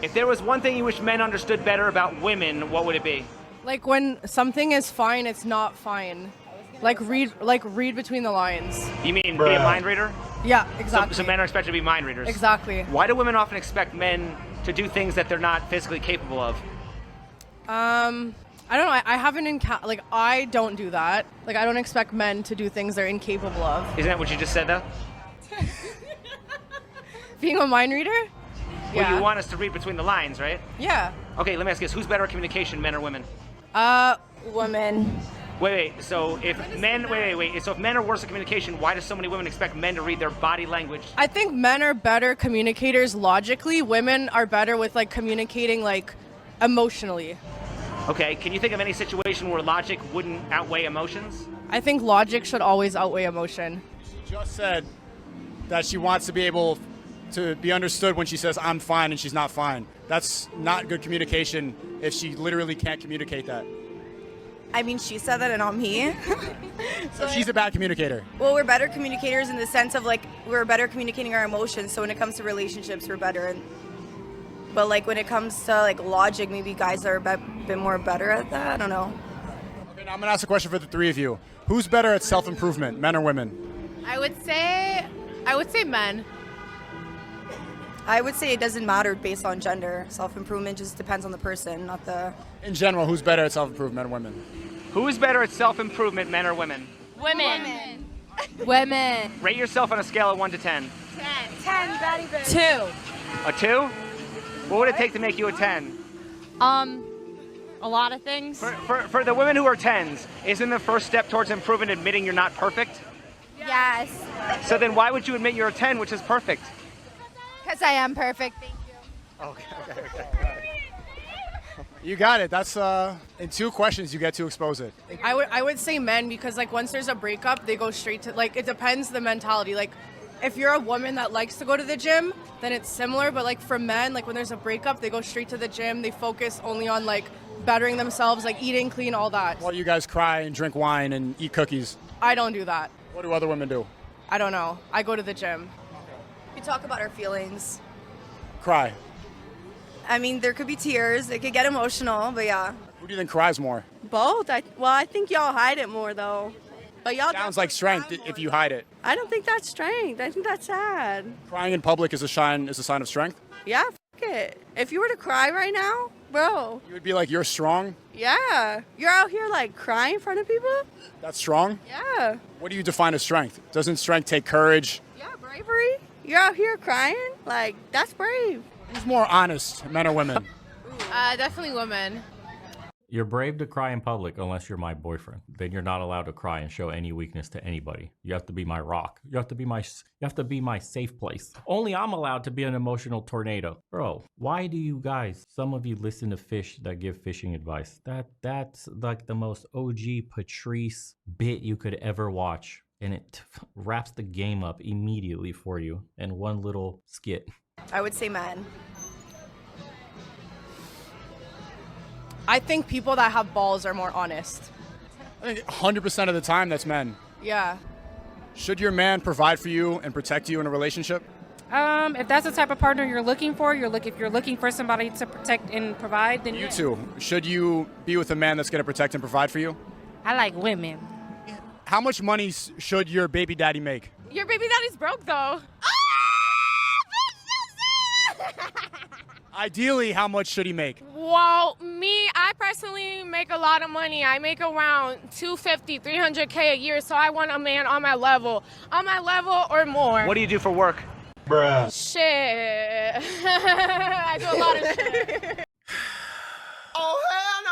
If there was one thing you wish men understood better about women, what would it be? Like when something is fine, it's not fine. Like read between the lines. You mean be a mind reader? Yeah, exactly. So men are expected to be mind readers. Exactly. Why do women often expect men to do things that they're not physically capable of? I don't know. I haven't I don't do that. Like, I don't expect men to do things they're incapable of. Isn't that what you just said, though? Being a mind reader? Well, you want us to read between the lines, right? Yeah. Okay, let me ask you this. Who's better at communication, men or women? Women. Wait. So if men, So if men are worse at communication, why do so many women expect men to read their body language? I think men are better communicators logically. Women are better with, like, communicating, like, emotionally. Okay, can you think of any situation where logic wouldn't outweigh emotions? I think logic should always outweigh emotion. She just said that she wants to be able to be understood when she says, I'm fine, and she's not fine. That's not good communication if she literally can't communicate that. I mean, she said that and not me. So she's a bad communicator. Well, we're better communicators in the sense of, like, we're better communicating our emotions. So when it comes to relationships, we're better. But, like, when it comes to, like, logic, maybe guys are a bit more better at that. I don't know. Okay, now I'm going to ask a question for the three of you. Who's better at self-improvement, men or women? I would say men. I would say it doesn't matter based on gender. Self-improvement just depends on the person, not the... In general, who's better at self-improvement, men or women? Who is better at self-improvement, men or women? Women. Women. Rate yourself on a scale of 1 to 10. 10, very good. 2. A 2? What would it take to make you a 10? A lot of things. For the women who are 10s, isn't the first step towards improvement admitting you're not perfect? Yes. So then why would you admit you're a 10, which is perfect? Because I am perfect. Thank you. Okay. You got it. That's in 2 questions you get to expose it. I would say men because, like, once there's a breakup, they go straight to, like, it depends the mentality. Like, if you're a woman that likes to go to the gym, then it's similar. But, like, for men, like, when there's a breakup, they go straight to the gym. They focus only on, like, bettering themselves, like eating clean, all that. While you guys cry and drink wine and eat cookies. I don't do that. What do other women do? I don't know. I go to the gym. We talk about our feelings. Cry. I mean, there could be tears. It could get emotional, but yeah. Who do you think cries more? Both. I think y'all hide it more, though. But y'all Sounds like strength if you hide it. I don't think that's strength. I think that's sad. Crying in public is a sign of strength? Yeah, it. If you were to cry right now, bro. You would be like, you're strong? Yeah. You're out here, like, crying in front of people? That's strong? Yeah. What do you define as strength? Doesn't strength take courage? Yeah, bravery. You're out here crying? Like, that's brave. Who's more honest, men or women? Definitely women. You're brave to cry in public unless you're my boyfriend. Then you're not allowed to cry and show any weakness to anybody. You have to be my rock. You have to be my safe place. Only I'm allowed to be an emotional tornado. Bro, why do you guys, some of you listen to fish that give fishing advice? That's like the most OG Patrice bit you could ever watch. And it wraps the game up immediately for you in one little skit. I would say men. I think people that have balls are more honest. I think 100% of the time that's men. Yeah. Should your man provide for you and protect you in a relationship? If that's the type of partner you're looking for, if you're looking for somebody to protect and provide, then You too. Should you be with a man that's going to protect and provide for you? I like women. How much money should your baby daddy make? Your baby daddy's broke, though. Ideally, how much should he make? Well, I personally make a lot of money. I make around $250, $300K a year, so I want a man on my level or more. What do you do for work? Bruh. Shit. I do a lot of shit. Oh, hell no!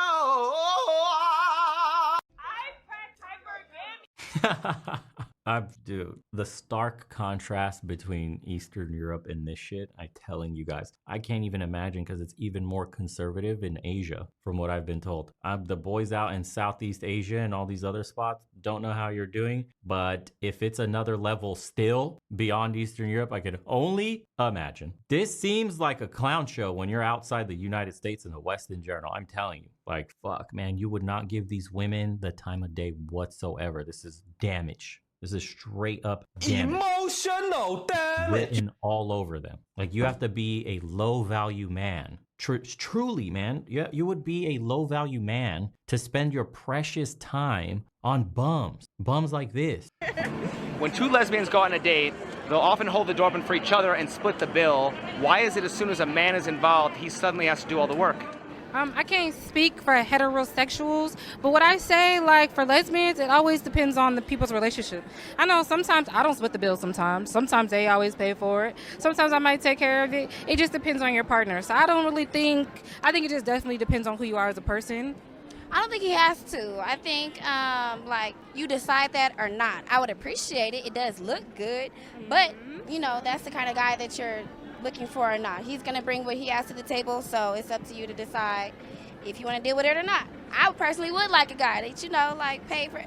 Dude, the stark contrast between Eastern Europe and this shit, I'm telling you guys, I can't even imagine because it's even more conservative in Asia, from what I've been told. The boys out in Southeast Asia and all these other spots don't know how you're doing, but if it's another level still beyond Eastern Europe, I could only imagine. This seems like a clown show when you're outside the United States and the West in general. I'm telling you, like, fuck, man, you would not give these women the time of day whatsoever. This is damage. This is straight up damage. Emotional damage. Written all over them. Like, you have to be a low value man. Truly, man, you would be a low value man to spend your precious time on bums like this. When two lesbians go on a date, they'll often hold the door open for each other and split the bill. Why is it as soon as a man is involved, he suddenly has to do all the work? I can't speak for heterosexuals, but what I say, like, for lesbians, it always depends on the people's relationship. I know sometimes I don't split the bill sometimes. Sometimes they always pay for it. Sometimes I might take care of it. It just depends on your partner. So I think it just definitely depends on who you are as a person. I don't think he has to. I think, like, you decide that or not. I would appreciate it. It does look good, but, you know, that's the kind of guy that you're looking for or not. He's going to bring what he has to the table, so it's up to you to decide if you want to deal with it or not. I personally would like a guy that, you know, like, pay for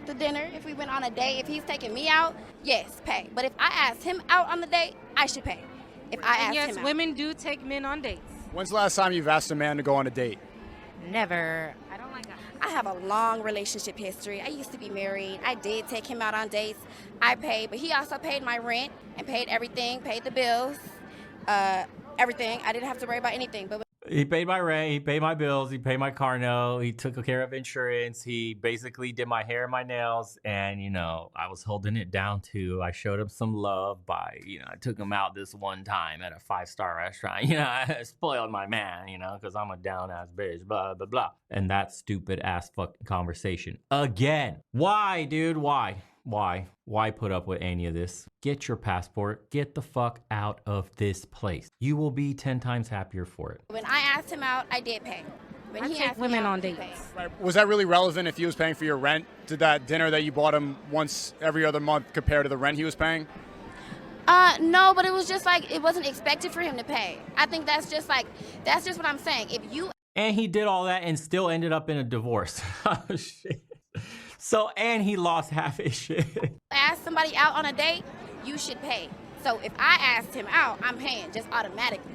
the dinner. If we went on a date, if he's taking me out, yes, pay. But if I asked him out on the date, I should pay. If I asked him out. Yes, women do take men on dates. When's the last time you've asked a man to go on a date? Never. I don't like that. I have a long relationship history. I used to be married. I did take him out on dates. I paid, but he also paid my rent and paid everything, paid the bills, everything. I didn't have to worry about anything. But He paid my rent, he paid my bills, he paid my car note, he took care of insurance, he basically did my hair and my nails, and, you know, I was holding it down too. I showed him some love by, you know, I took him out this one time at a 5-star restaurant. You know, I spoiled my man, you know, because I'm a down-ass bitch, blah, blah, blah. And that stupid-ass fucking conversation. Again. Why, dude? Why? Why put up with any of this? Get your passport. Get the fuck out of this place. You will be 10 times happier for it. when I asked him out, I did pay. When I he take asked women me out, on he dates. paid. Right. Was that really relevant if he was paying for your rent? Did that dinner that you bought him once every other month compare to the rent he was paying? No, but it was just like, it wasn't expected for him to pay. I think that's just what I'm saying. If you And he did all that and still ended up in a divorce. Oh, shit. So, and he lost half his shit. ask somebody out on a date, you should pay. So if I asked him out, I'm paying just automatically.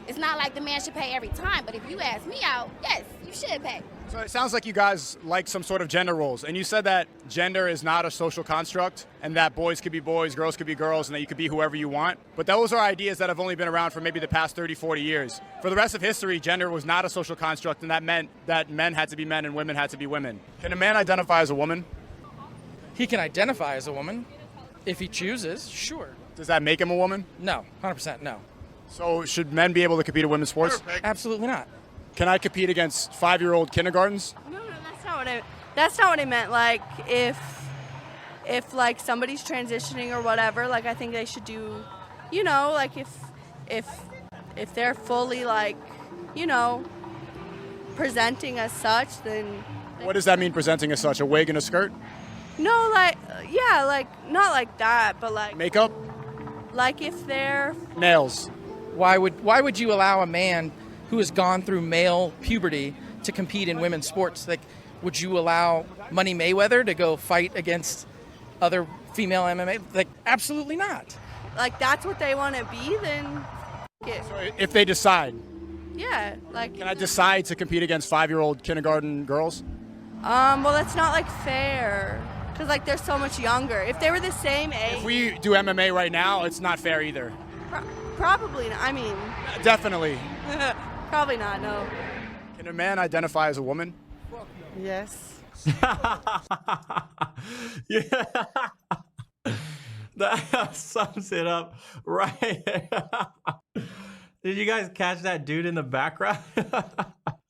It's not like the man should pay every time, but if you ask me out, yes, you should pay. So it sounds like you guys like some sort of gender roles. And you said that gender is not a social construct and that boys could be boys, girls could be girls, and that you could be whoever you want. But those are ideas that have only been around for maybe the past 30, 40 years. For the rest of history, gender was not a social construct, and that meant that men had to be men and women had to be women. Can a man identify as a woman? He can identify as a woman if he chooses, sure. Does that make him a woman? No, 100% no. So should men be able to compete in women's sports? Absolutely not. Can I compete against 5-year-old kindergartens? No, that's not what I meant. Like, if like somebody's transitioning or whatever, like I think they should do, you know, like if they're fully, like, you know, presenting as such, then. What does that mean, presenting as such? A wig and a skirt? No, like, yeah, like not like that, but like. Makeup? Like if they're. Nails? Why would you allow a man who has gone through male puberty to compete in women's sports? Like, would you allow Money Mayweather to go fight against other female MMA? Like, absolutely not. Like that's what they want to be, then. Yeah. So if they decide? Yeah, like. Can I decide to compete against 5-year-old kindergarten girls? Well, that's not like fair, because like they're so much younger. If they were the same age. If we do MMA right now, it's not fair either. Probably not. I mean. Definitely. Probably not, no. Can a man identify as a woman? Yes. Yeah. That sums it up right. Did you guys catch that dude in the background?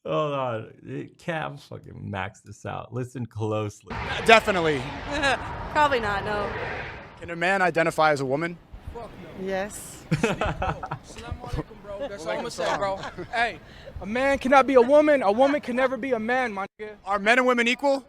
Hold on. Can't fucking max this out. Listen closely. Definitely. Probably not, no. Can a man identify as a woman? Yes. That's all I'm gonna say, bro. Hey, a man cannot be a woman can never be a man, my nigga. Are men and women equal?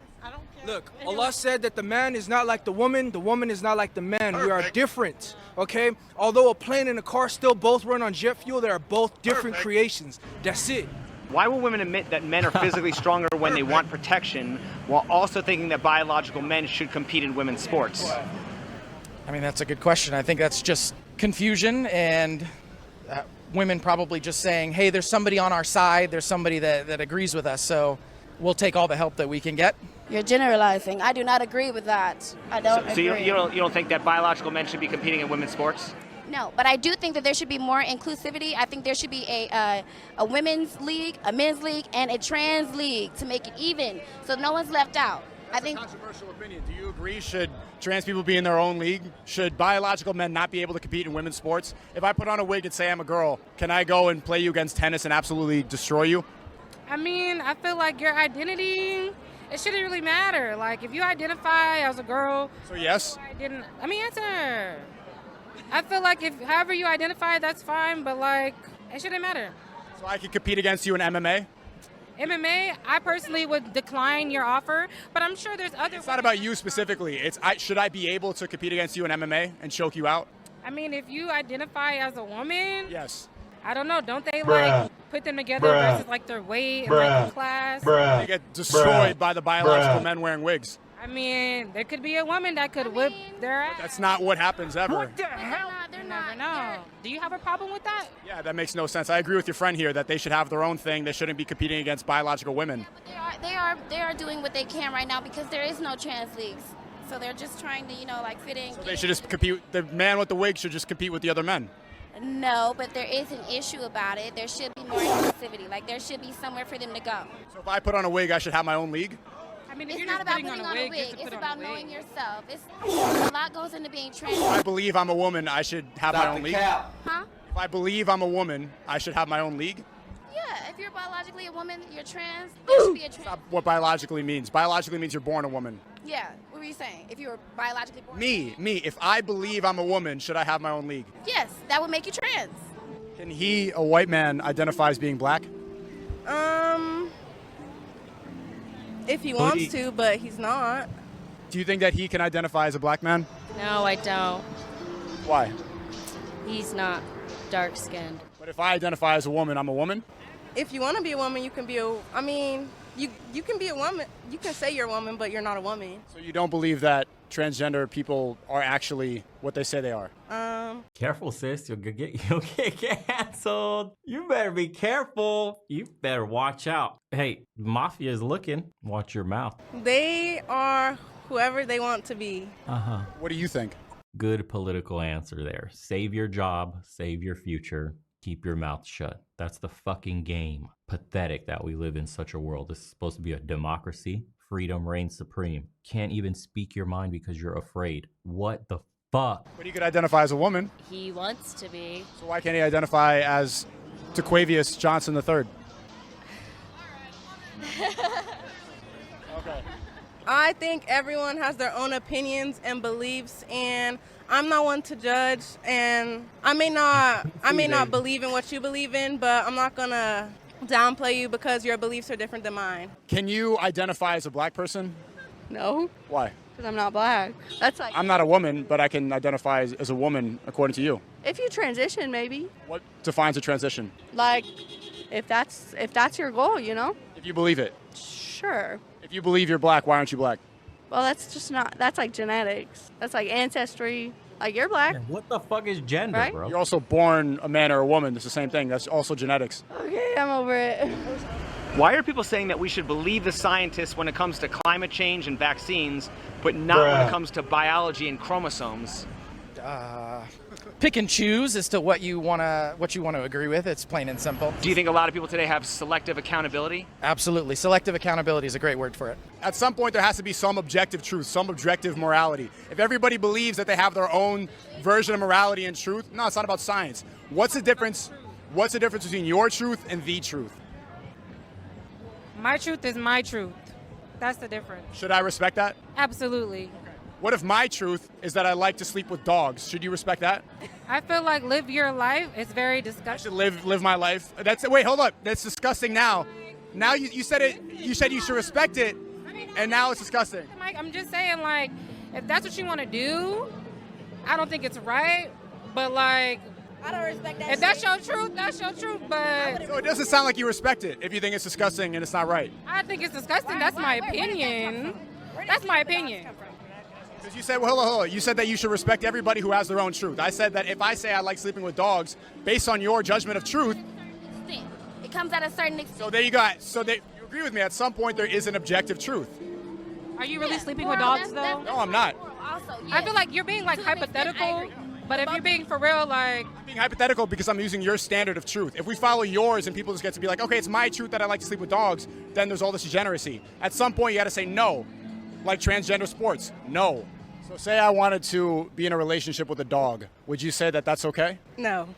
Look, Allah said that the man is not like the woman is not like the man. We are different, okay? Although a plane and a car still both run on jet fuel, they are both different creations. That's it. Why will women admit that men are physically stronger when they want protection, while also thinking that biological men should compete in women's sports? I mean, that's a good question. I think that's just confusion and women probably just saying, hey, there's somebody on our side, there's somebody that agrees with us, so we'll take all the help that we can get. You're generalizing. I do not agree with that. I don't So agree. you don't think that biological men should be competing in women's sports? No, but I do think that there should be more inclusivity. I think there should be a women's league, a men's league, and a trans league to make it even, so no one's left out. That's I think. a controversial opinion. Do you agree? Should trans people be in their own league? Should biological men not be able to compete in women's sports? If I put on a wig and say I'm a girl, can I go and play you against tennis and absolutely destroy you? I mean, I feel like your identity, it shouldn't really matter. Like, if you identify as a girl, So yes. answer. I feel like if however you identify, that's fine, but like, it shouldn't matter. So I could compete against you in MMA? MMA, I personally would decline your offer, but I'm sure there's other. It's not about you specifically. Should I be able to compete against you in MMA and choke you out? I mean, if you identify as a woman, Yes. I don't know. Don't they Bruh. like put them together Bruh. versus like their weight and Bruh. like the class? They get destroyed by the biological men wearing wigs. I mean, there could be a woman that could whip their ass. That's not what happens ever. They're not. You never know. Do you have a problem with that? Yeah, that makes no sense. I agree with your friend here that they should have their own thing. They shouldn't be competing against biological women. They are doing what they can right now because there is no trans leagues. So they're just trying to, like fit in. So they should just compete. The man with the wig should just compete with the other men. No, but there is an issue about it. There should be more inclusivity. Like there should be somewhere for them to go. So if I put on a wig, I should have my own league? I mean, if It's you're not just about putting putting on a wig, you have to It's put on about a wig. knowing yourself. A lot goes into being trans. If I believe I'm a woman, I should have my own league? Huh? If I believe I'm a woman, I should have my own league? Yeah, if you're biologically a woman, you're trans, there should be a trans. That's not what biologically means. Biologically means you're born a woman. Yeah, what were you saying? If you were biologically born? Me. If I believe I'm a woman, should I have my own league? Yes, that would make you trans. Can he, a white man, identify as being black? If he wants to, but he's not. Do you think that he can identify as a black man? No, I don't. Why? He's not dark skinned. But if I identify as a woman, I'm a woman? If you want to be a woman, you can be you can be a woman. You can say you're a woman, but you're not a woman. So you don't believe that transgender people are actually what they say they are? Careful, sis. You'll get canceled. You better be careful. You better watch out. Hey, Mafia is looking. Watch your mouth. They are whoever they want to be. Uh-huh. What do you think? Good political answer there. Save your job. Save your future. Keep your mouth shut. That's the fucking game. Pathetic that we live in such a world. This is supposed to be a democracy. Freedom reigns supreme. Can't even speak your mind because you're afraid. What the fuck? But he could identify as a woman. He wants to be. So why can't he identify as DeQuavius Johnson III? Okay. I think everyone has their own opinions and beliefs, and I'm not one to judge. And I may not believe in what you believe in, but I'm not gonna downplay you because your beliefs are different than mine. Can you identify as a black person? No, Why? because I'm not black. That's like I'm not a woman, but I can identify as a woman according to you. if you transition, maybe. What defines a transition? Like, if that's your goal, If you believe it. Sure. If you believe you're black, why aren't you black? Well, that's just not. That's like genetics. That's like ancestry. Like you're black. What the fuck is gender, Right? bro? You're also born a man or a woman. It's the same thing. That's also genetics. Okay, I'm over it. Why are people saying that we should believe the scientists when it comes to climate change and vaccines, but not when it comes to biology and chromosomes? Pick and choose as to what you want to agree with. It's plain and simple. Do you think a lot of people today have selective accountability? Absolutely. Selective accountability is a great word for it. At some point, there has to be some objective truth, some objective morality. If everybody believes that they have their own version of morality and truth, no, it's not about science. What's the difference? What's the difference between your truth and the truth? My truth is my truth. That's the difference. Should I respect that? Absolutely. What if my truth is that I like to sleep with dogs? Should you respect that? I feel like live your life is very I disgusting. should live my life. Wait, hold up. That's disgusting now. Now you said it. You said you should respect it, and now it's disgusting. Mike, I'm just saying, like, if that's what you want to do, I don't think it's right. But like, I don't respect that. if that's your truth, that's your truth. But So it doesn't sound like you respect it if you think it's disgusting and it's not right. I think it's disgusting. That's my opinion. That's my opinion. Because you said, well, hold on. You said that you should respect everybody who has their own truth. I said that if I say I like sleeping with dogs, based on your judgment of truth, It comes at a certain extent. so there you go. You agree with me. At some point, there is an objective truth. Are you really sleeping with dogs though? No, I'm not. I feel like you're being like hypothetical, but if you're being for real, like I'm being hypothetical because I'm using your standard of truth. If we follow yours and people just get to be like, okay, it's my truth that I like to sleep with dogs, then there's all this degeneracy. At some point, you got to say no. Like transgender sports, no. So say I wanted to be in a relationship with a dog. Would you say that that's okay? No.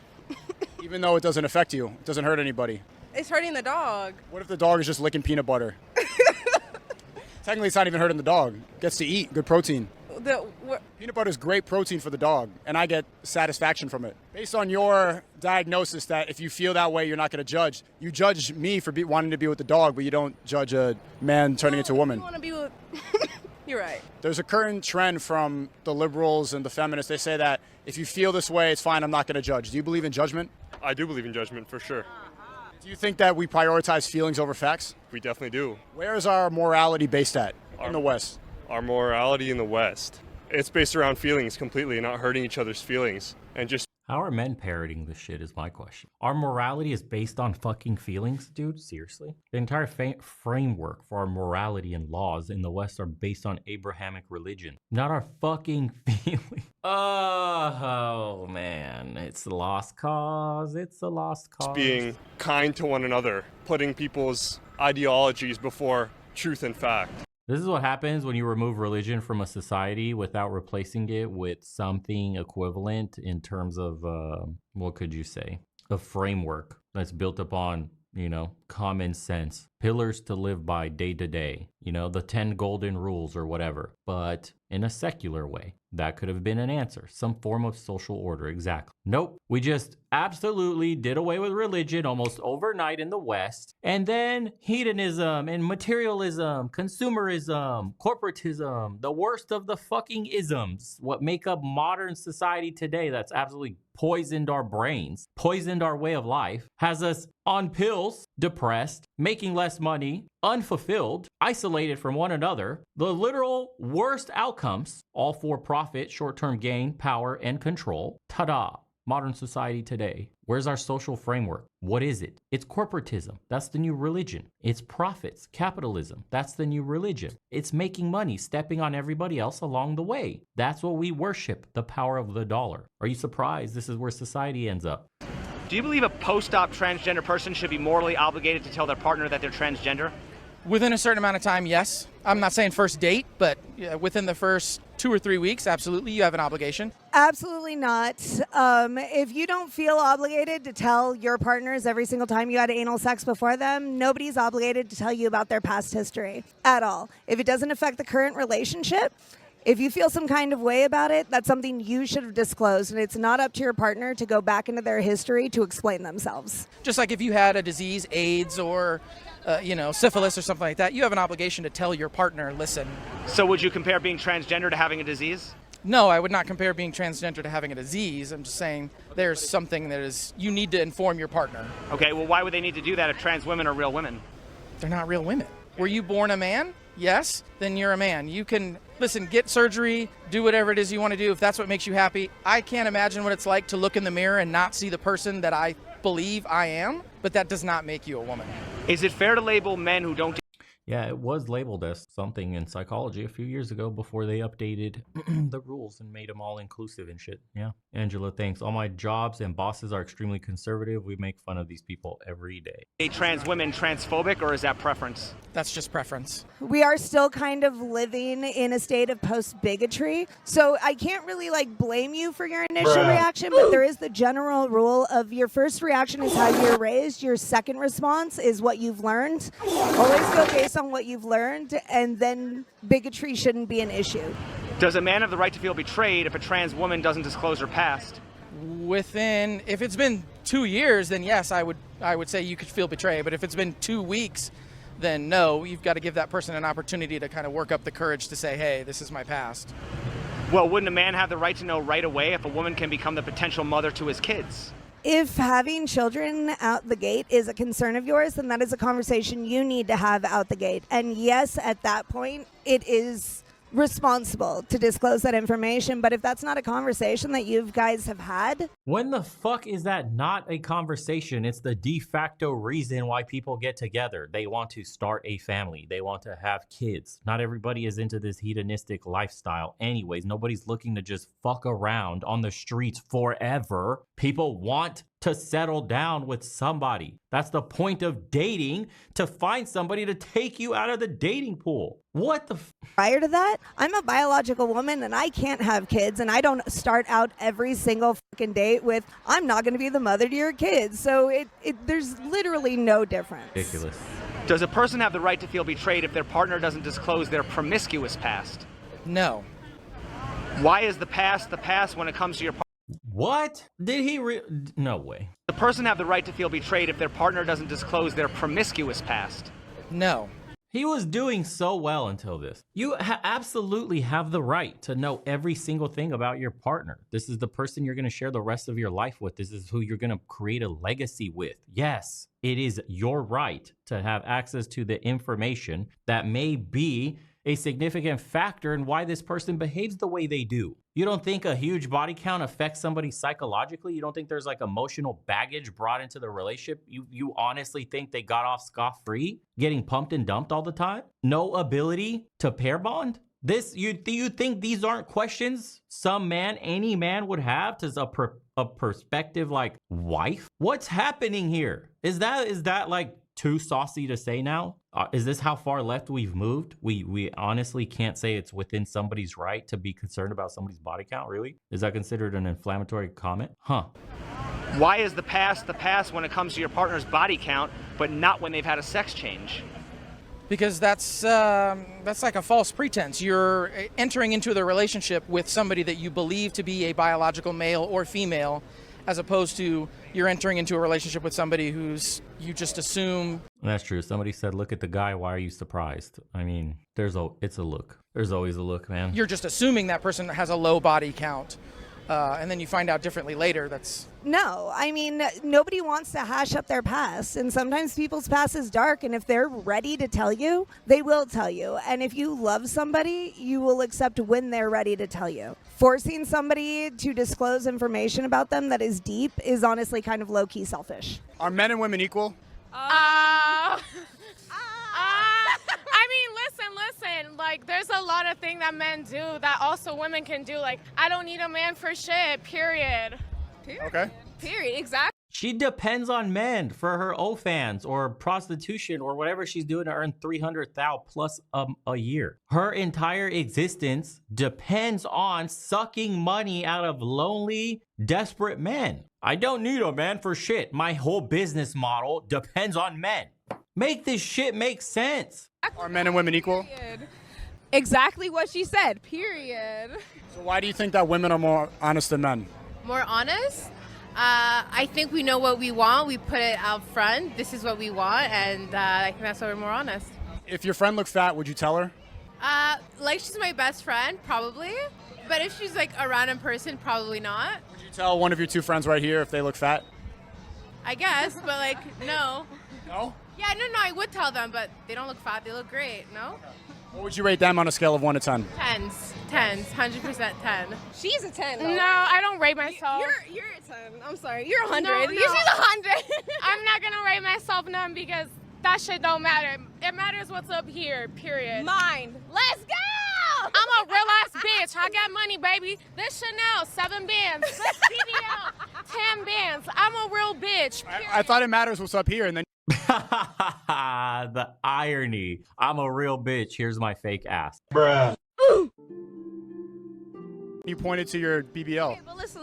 Even though it doesn't affect you, it doesn't hurt anybody. It's hurting the dog. What if the dog is just licking peanut butter? Technically, it's not even hurting the dog. It gets to eat good protein. Peanut butter is great protein for the dog, and I get satisfaction from it. Based on your diagnosis that if you feel that way, you're not going to judge. You judge me for wanting to be with the dog, but you don't judge a man turning into a woman. You want to be with... You're right. There's a current trend from the liberals and the feminists. They say that if you feel this way, it's fine, I'm not going to judge. Do you believe in judgment? I do believe in judgment, for sure. Do you think that we prioritize feelings over facts? We definitely do. Where is our morality based at in the West? Our morality in the West, it's based around feelings completely, not hurting each other's feelings. And just How are men parroting this shit is my question. Our morality is based on fucking feelings, dude? Seriously? The entire framework for our morality and laws in the West are based on Abrahamic religion, not our fucking feelings. Oh, man. It's a lost cause. It's a lost cause. being kind to one another, putting people's ideologies before truth and fact. This is what happens when you remove religion from a society without replacing it with something equivalent in terms of, what could you say? A framework that's built upon, common sense. Pillars to live by day to day. The 10 golden rules or whatever. But in a secular way. That could have been an answer. Some form of social order, exactly. Nope. We just absolutely did away with religion almost overnight in the West. And then hedonism and materialism, consumerism, corporatism, the worst of the fucking isms. What make up modern society today that's absolutely poisoned our brains, poisoned our way of life, has us on pills, depressed, making less money, unfulfilled, isolated from one another, the literal worst outcomes, all for profit, short-term gain, power, and control. Ta-da! Modern society today. Where's our social framework? What is it? It's corporatism. That's the new religion. It's profits, capitalism. That's the new religion. It's making money, stepping on everybody else along the way. That's what we worship, the power of the dollar. Are you surprised this is where society ends up? Do you believe a post-op transgender person should be morally obligated to tell their partner that they're transgender? Within a certain amount of time, yes. I'm not saying first date, but within the first 2 or 3 weeks, absolutely, you have an obligation. Absolutely not. If you don't feel obligated to tell your partners every single time you had anal sex before them, nobody's obligated to tell you about their past history at all. If it doesn't affect the current relationship, if you feel some kind of way about it, that's something you should have disclosed, and it's not up to your partner to go back into their history to explain themselves. Just like if you had a disease, AIDS, or syphilis or something like that, you have an obligation to tell your partner, listen. So would you compare being transgender to having a disease? No, I would not compare being transgender to having a disease. I'm just saying there's something that is, you need to inform your partner. Okay, well, why would they need to do that if trans women are real women? They're not real women. Were you born a man? Yes, then you're a man. You can, get surgery, do whatever it is you want to do if that's what makes you happy. I can't imagine what it's like to look in the mirror and not see the person that I believe I am, but that does not make you a woman. Is it fair to label men who don't... Yeah, it was labeled as something in psychology a few years ago before they updated the rules and made them all inclusive and shit. Yeah. Angela, thanks. All my jobs and bosses are extremely conservative. We make fun of these people every day. Trans women transphobic, or is that preference? That's just preference. We are still kind of living in a state of post-bigotry, so I can't really blame you for your initial reaction, but there is the general rule of your first reaction is how you're raised, your second response is what you've learned. Always go based on what you've learned, and then bigotry shouldn't be an issue. Does a man have the right to feel betrayed if a trans woman doesn't disclose her past? If it's been 2 years, then yes, I would say you could feel betrayed. But if it's been 2 weeks, then no, you've got to give that person an opportunity to kind of work up the courage to say, hey, this is my past. Well, wouldn't a man have the right to know right away if a woman can become the potential mother to his kids? If having children out the gate is a concern of yours, then that is a conversation you need to have out the gate. And yes, at that point, it is responsible to disclose that information. But if that's not a conversation that you guys have had, When the fuck is that not a conversation? It's the de facto reason why people get together. They want to start a family. They want to have kids. Not everybody is into this hedonistic lifestyle anyways. Nobody's looking to just fuck around on the streets forever. People want to settle down with somebody. That's the point of dating, to find somebody to take you out of the dating pool. What the prior to that, I'm a biological woman and I can't have kids, and I don't start out every single fucking date with, I'm not going to be the mother to your kids. So there's literally no difference. Ridiculous. Does a person have the right to feel betrayed if their partner doesn't disclose their promiscuous past? No. Why is the past when it comes to your partner? What? Did he no way. The person have the right to feel betrayed if their partner doesn't disclose their promiscuous past? No. He was doing so well until this. You absolutely have the right to know every single thing about your partner. This is the person you're going to share the rest of your life with. This is who you're going to create a legacy with. Yes, it is your right to have access to the information that may be a significant factor in why this person behaves the way they do. You don't think a huge body count affects somebody psychologically? You don't think there's like emotional baggage brought into the relationship? You honestly think they got off scot-free, getting pumped and dumped all the time? No ability to pair bond? You think these aren't questions any man would have to a prospective like wife? What's happening here? Is that like too saucy to say now? Is this how far left we've moved? We honestly can't say it's within somebody's right to be concerned about somebody's body count, really? Is that considered an inflammatory comment? Huh. Why is the past when it comes to your partner's body count, but not when they've had a sex change? Because that's like a false pretense. You're entering into the relationship with somebody that you believe to be a biological male or female, as opposed to you're entering into a relationship with somebody you just assume. That's true. Somebody said, look at the guy. Why are you surprised? I mean, it's a look. There's always a look, man. You're just assuming that person has a low body count. And then you find out differently later. No, I mean, nobody wants to hash up their past. And sometimes people's past is dark. And if they're ready to tell you, they will tell you. And if you love somebody, you will accept when they're ready to tell you. Forcing somebody to disclose information about them that is deep is honestly kind of low-key selfish. Are men and women equal? I mean, listen, like, there's a lot of things that men do that also women can do. Like, I don't need a man for shit, period. Okay. Period, exactly. She depends on men for her OnlyFans or prostitution or whatever she's doing to earn $300,000 plus a year. Her entire existence depends on sucking money out of lonely, desperate men. I don't need a man for shit. My whole business model depends on men. Make this shit make sense. Are men and women equal? Exactly what she said, period. So why do you think that women are more honest than men? More honest? I think we know what we want. We put it out front. This is what we want, and I think that's why we're more honest. If your friend looked fat, would you tell her? Like she's my best friend, probably. But if she's like a random person, probably not. Would you tell one of your two friends right here if they look fat? I guess, but like, no. No? Yeah, no, I would tell them, but they don't look fat. They look great, no? What would you rate them on a scale of 1 to 10? 10s, 100% 10. She's a 10, though. No, I don't rate myself. You're a 10. I'm sorry. You're a 100. No. She's a 100. I'm not going to rate myself none because that shit don't matter. It matters what's up here, period. Mind. Let's go! I'm a real-ass bitch. I got money, baby. This Chanel, 7 bands. This BBL, 10 bands. I'm a real bitch, I thought it matters what's up here, and then... The irony. I'm a real bitch. Here's my fake ass. Bruh. You pointed to your BBL. Okay, but listen.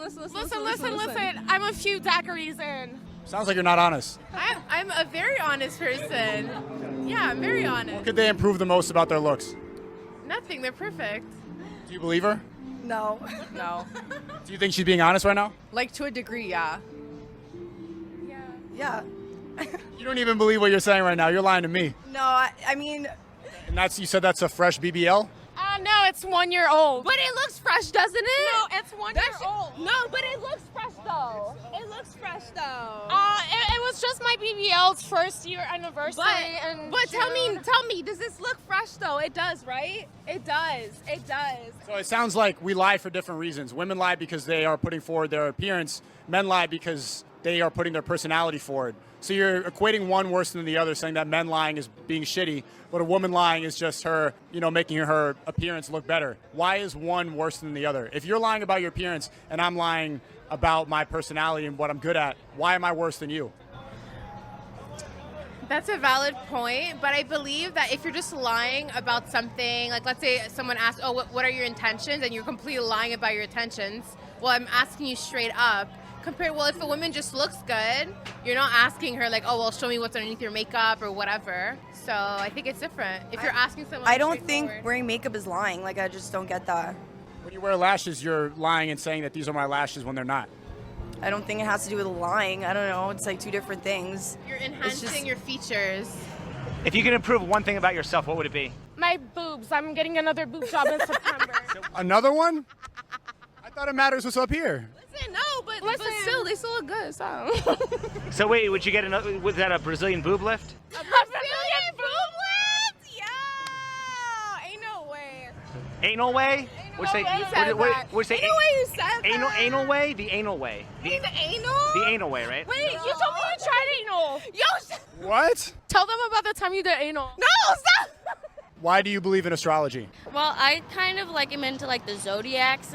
I'm a few daiquiris in. Sounds like you're not honest. I'm a very honest person. Yeah, I'm very honest. What could they improve the most about their looks? Nothing. They're perfect. Do you believe her? No. Do you think she's being honest right now? Like to a degree, yeah. Yeah. You don't even believe what you're saying right now. You're lying to me. No, I mean... And you said that's a fresh BBL? No, it's 1 year old. But it looks fresh, doesn't it? No, it's 1 year old. No, but it looks fresh, though. It looks fresh though. It was just my BBL's first year anniversary. But tell me, does this look fresh though? It does, right? It does. So it sounds like we lie for different reasons. Women lie because they are putting forward their appearance. Men lie because they are putting their personality forward. So you're equating one worse than the other, saying that men lying is being shitty, but a woman lying is just her, making her appearance look better. Why is one worse than the other? If you're lying about your appearance and I'm lying about my personality and what I'm good at, why am I worse than you? That's a valid point, but I believe that if you're just lying about something, like let's say someone asks, oh, what are your intentions? And you're completely lying about your intentions. Well, I'm asking you straight up. If a woman just looks good, you're not asking her like, oh, well, show me what's underneath your makeup or whatever. So I think it's different. If you're asking someone, I don't think wearing makeup is lying. Like, I just don't get that. When you wear lashes, you're lying and saying that these are my lashes when they're not. I don't think it has to do with lying. I don't know. It's like two different things. You're enhancing your features. If you could improve one thing about yourself, what would it be? My boobs. I'm getting another boob job in September. Another one? I thought it matters what's up here. Listen, no, but still, they still look good. So. So wait, would you get another? Was that a Brazilian boob lift? A Brazilian boob lift? Yeah. Ain't no way. Anal way? What'd you say? Anal way you said that. Anal way? The anal way. The anal? The anal way, right? Wait, you told me you tried anal. What? Tell them about the time you did anal. No, stop. Why do you believe in astrology? Well, I kind of am into the zodiacs.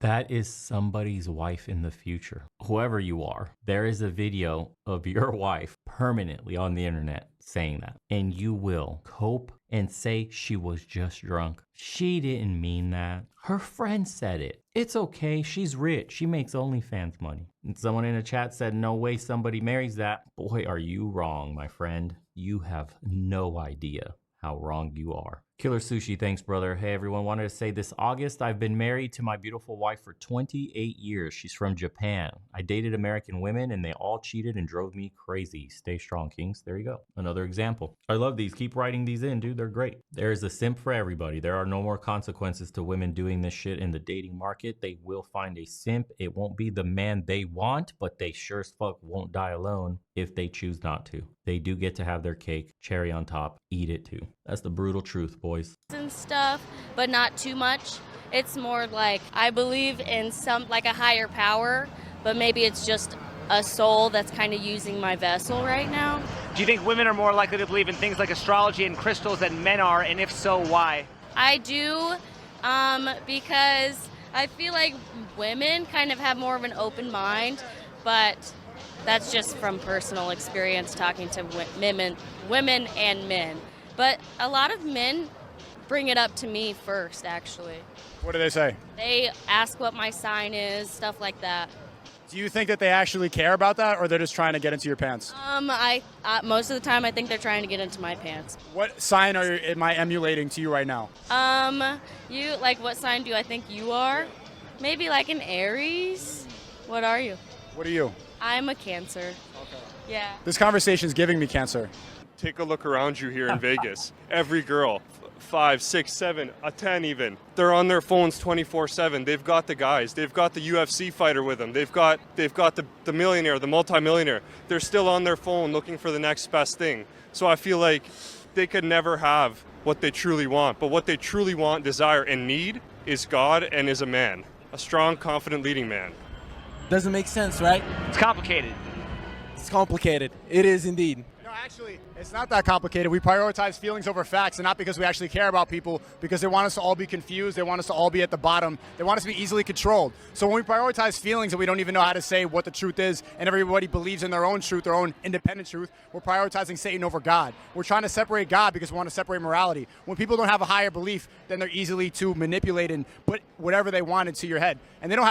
That is somebody's wife in the future. Whoever you are, there is a video of your wife permanently on the internet saying that. And you will cope and say she was just drunk. She didn't mean that. Her friend said it. It's okay. She's rich. She makes OnlyFans money. And someone in the chat said, no way somebody marries that. Boy, are you wrong, my friend. You have no idea how wrong you are. Killer Sushi, thanks, brother. Hey, everyone. Wanted to say this August, I've been married to my beautiful wife for 28 years. She's from Japan. I dated American women, and they all cheated and drove me crazy. Stay strong, Kings. There you go. Another example. I love these. Keep writing these in, dude. They're great. There is a simp for everybody. There are no more consequences to women doing this shit in the dating market. They will find a simp. It won't be the man they want, but they sure as fuck won't die alone if they choose not to. They do get to have their cake, cherry on top, eat it too. That's the brutal truth, boys. And stuff, but not too much. It's more I believe in a higher power, but maybe it's just a soul that's kind of using my vessel right now. Do you think women are more likely to believe in things like astrology and crystals than men are, and if so, why? I do, because I feel like women kind of have more of an open mind, but that's just from personal experience talking to women and men. But a lot of men bring it up to me first, actually. What do they say? They ask what my sign is, stuff like that. Do you think that they actually care about that, or they're just trying to get into your pants? I most of the time I think they're trying to get into my pants. What sign am I emulating to you right now? You what sign do I think you are? Maybe an Aries. What are you? What are you? I'm a Cancer. Okay. Yeah. This conversation is giving me cancer. Take a look around you here in Vegas. Every girl, 5, 6, 7, a 10 even. They're on their phones 24/7. They've got the guys. They've got the UFC fighter with them. They've got the millionaire, the multimillionaire. They're still on their phone looking for the next best thing. So I feel like they could never have what they truly want. But what they truly want, desire, and need is God and is a man. A strong, confident leading man. Doesn't make sense, right? It's complicated. It's complicated. It is indeed. No, actually, it's not that complicated. We prioritize feelings over facts, and not because we actually care about people, because they want us to all be confused. They want us to all be at the bottom. They want us to be easily controlled. So when we prioritize feelings and we don't even know how to say what the truth is, and everybody believes in their own truth, their own independent truth, we're prioritizing Satan over God. We're trying to separate God because we want to separate morality. When people don't have a higher belief, then they're easily to manipulate and put whatever they want into your head. And they don't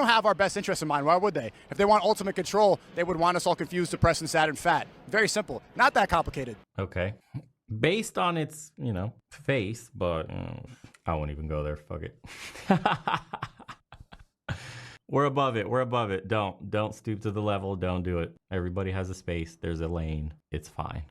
have our best interest in mind. Why would they? If they want ultimate control, they would want us all confused, depressed, and sad and fat. Very simple. Not that complicated. Okay. Based on its, face, but I won't even go there. Fuck it. We're above it. We're above it. Don't stoop to the level. Don't do it. Everybody has a space. There's a lane. It's fine.